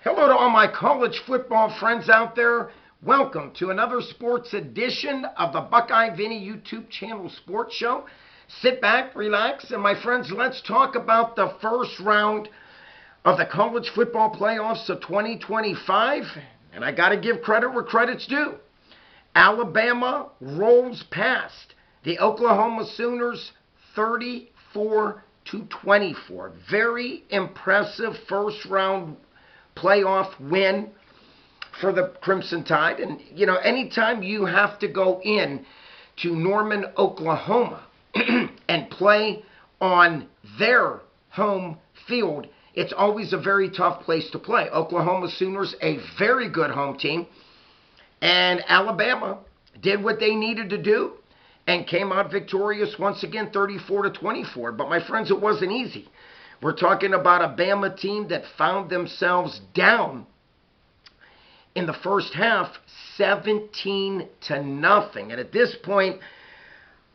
Hello to all my college football friends out there. Welcome to another sports edition of the Buckeye Vinny YouTube channel sports show. Sit back, relax, and my friends, let's talk about the first round of the college football playoffs of 2025. And I got to give credit where credit's due. Alabama rolls past the Oklahoma Sooners 34-24. Very impressive first round playoff win for the Crimson Tide. And, anytime you have to go in to Norman, Oklahoma and play on their home field, it's always a very tough place to play. Oklahoma Sooners, a very good home team. And Alabama did what they needed to do and came out victorious once again, 34-24. But my friends, it wasn't easy. We're talking about a Bama team that found themselves down in the first half, 17-0. And at this point,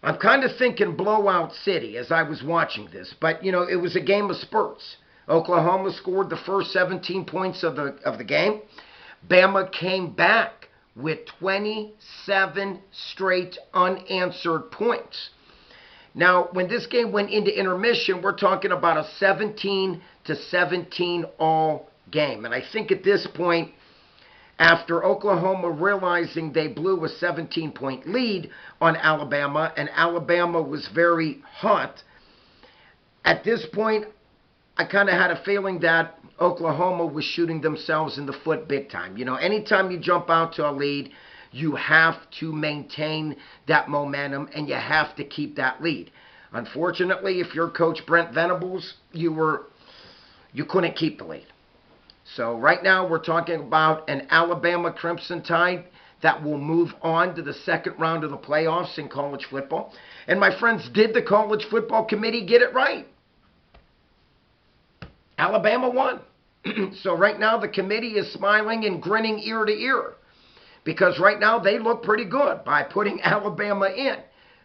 I'm kind of thinking blowout city as I was watching this. But, it was a game of spurts. Oklahoma scored the first 17 points of the game. Bama came back with 27 straight unanswered points. Now, when this game went into intermission, we're talking about a 17-17 all game. And I think at this point, after Oklahoma realizing they blew a 17-point lead on Alabama, and Alabama was very hot, at this point, I kind of had a feeling that Oklahoma was shooting themselves in the foot big time. Anytime you jump out to a lead, you have to maintain that momentum and you have to keep that lead. Unfortunately, if you're Coach Brent Venables, you couldn't keep the lead. So right now we're talking about an Alabama Crimson Tide that will move on to the second round of the playoffs in college football. And my friends, did the College Football Committee get it right? Alabama won. So right now the committee is smiling and grinning ear to ear, because right now they look pretty good by putting Alabama in.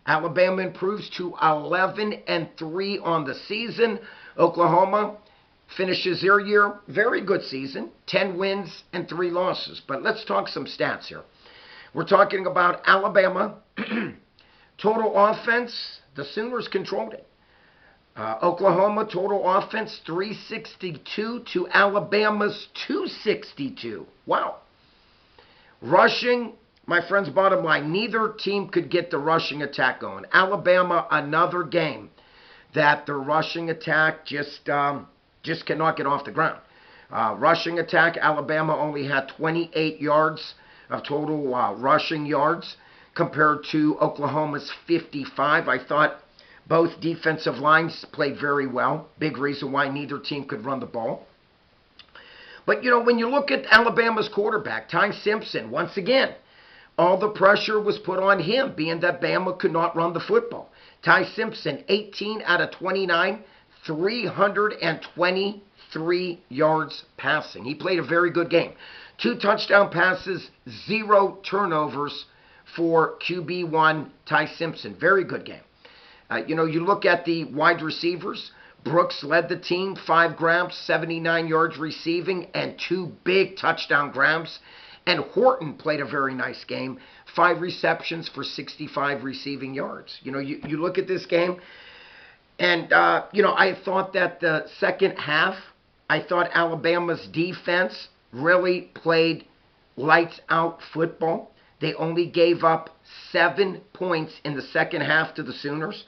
Alabama improves to 11-3 on the season. Oklahoma finishes their year, very good season, 10 wins and 3 losses. But let's talk some stats here. We're talking about Alabama. Total offense, the Sooners controlled it. Oklahoma total offense 362 to Alabama's 262. Wow. Rushing, my friends, bottom line, neither team could get the rushing attack going. Alabama, another game that the rushing attack just cannot get off the ground. Rushing attack, Alabama only had 28 yards of total rushing yards compared to Oklahoma's 55. I thought both defensive lines played very well. Big reason why neither team could run the ball. But, when you look at Alabama's quarterback, Ty Simpson, once again, all the pressure was put on him, being that Bama could not run the football. Ty Simpson, 18 out of 29, 323 yards passing. He played a very good game. 2 touchdown passes, 0 turnovers for QB1 Ty Simpson. Very good game. You look at the wide receivers. Brooks led the team, 5 grabs, 79 yards receiving, and 2 big touchdown grabs. And Horton played a very nice game, 5 receptions for 65 receiving yards. You look at this game, and, I thought that the second half, I thought Alabama's defense really played lights-out football. They only gave up 7 points in the second half to the Sooners.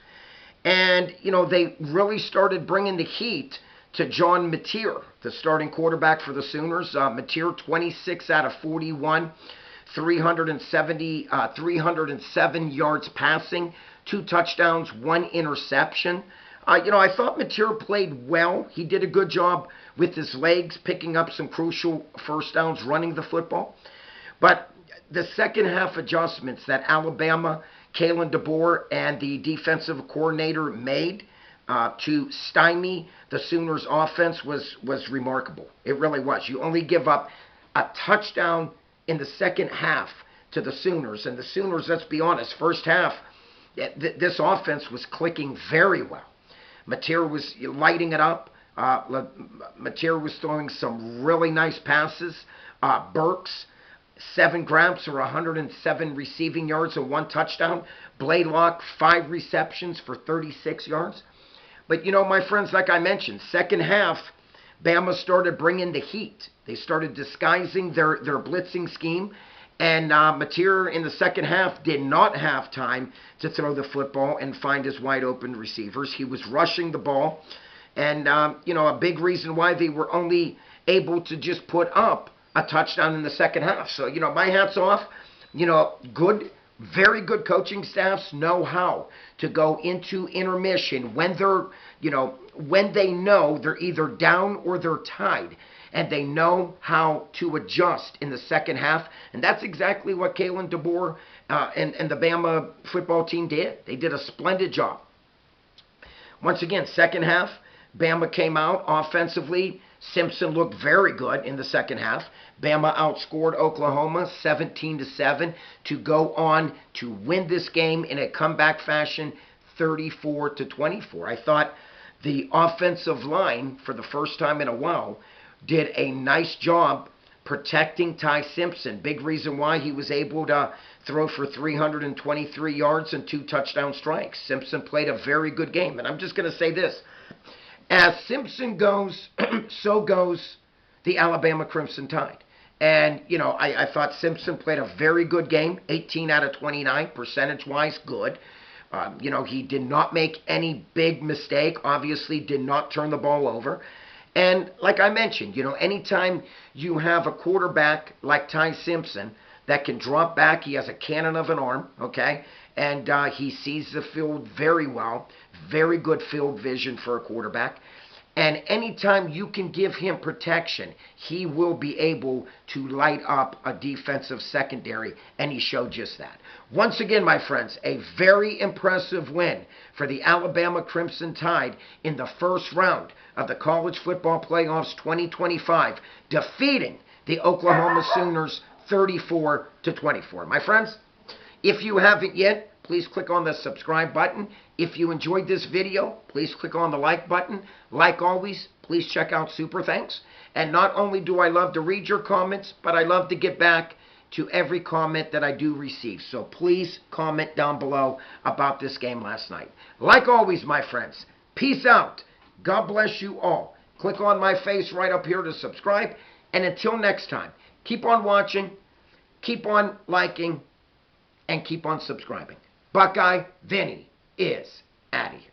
And, they really started bringing the heat to John Mateer, the starting quarterback for the Sooners. Mateer, 26 out of 41, 307 yards passing, 2 touchdowns, 1 interception. I thought Mateer played well. He did a good job with his legs, picking up some crucial first downs, running the football. But the second half adjustments that Alabama, Kalen DeBoer, and the defensive coordinator made to stymie the Sooners' offense was remarkable. It really was. You only give up a touchdown in the second half to the Sooners. And the Sooners, let's be honest, first half, this offense was clicking very well. Mateer was lighting it up. Mateer was throwing some really nice passes. Burks, 7 grabs for 107 receiving yards and 1 touchdown. Blaylock, 5 receptions for 36 yards. But, my friends, like I mentioned, second half, Bama started bringing the heat. They started disguising their blitzing scheme. And Mateer in the second half did not have time to throw the football and find his wide open receivers. He was rushing the ball. And, a big reason why they were only able to just put up a touchdown in the second half. So, my hat's off. Good, very good coaching staffs know how to go into intermission when they're, when they know they're either down or they're tied. And they know how to adjust in the second half. And that's exactly what Kalen DeBoer and the Bama football team did. They did a splendid job. Once again, second half, Bama came out offensively. Simpson looked very good in the second half. Bama outscored Oklahoma 17-7 to go on to win this game in a comeback fashion, 34-24. I thought the offensive line, for the first time in a while, did a nice job protecting Ty Simpson. Big reason why he was able to throw for 323 yards and 2 touchdown strikes. Simpson played a very good game. And I'm just going to say this. As Simpson goes, so goes the Alabama Crimson Tide. And, I thought Simpson played a very good game, 18 out of 29, percentage-wise, good. He did not make any big mistake, obviously did not turn the ball over. And like I mentioned, anytime you have a quarterback like Ty Simpson that can drop back, he has a cannon of an arm, okay? And he sees the field very well. Very good field vision for a quarterback. And anytime you can give him protection, he will be able to light up a defensive secondary, and he showed just that. Once again, my friends, a very impressive win for the Alabama Crimson Tide in the first round of the College Football Playoffs 2025, defeating the Oklahoma Sooners 34-24. My friends, if you haven't yet, please click on the subscribe button. If you enjoyed this video, please click on the like button. Like always, please check out Super Thanks. And not only do I love to read your comments, but I love to get back to every comment that I do receive. So please comment down below about this game last night. Like always, my friends, peace out. God bless you all. Click on my face right up here to subscribe. And until next time, keep on watching, keep on liking, and keep on subscribing. Buckeye Vinny is out of here.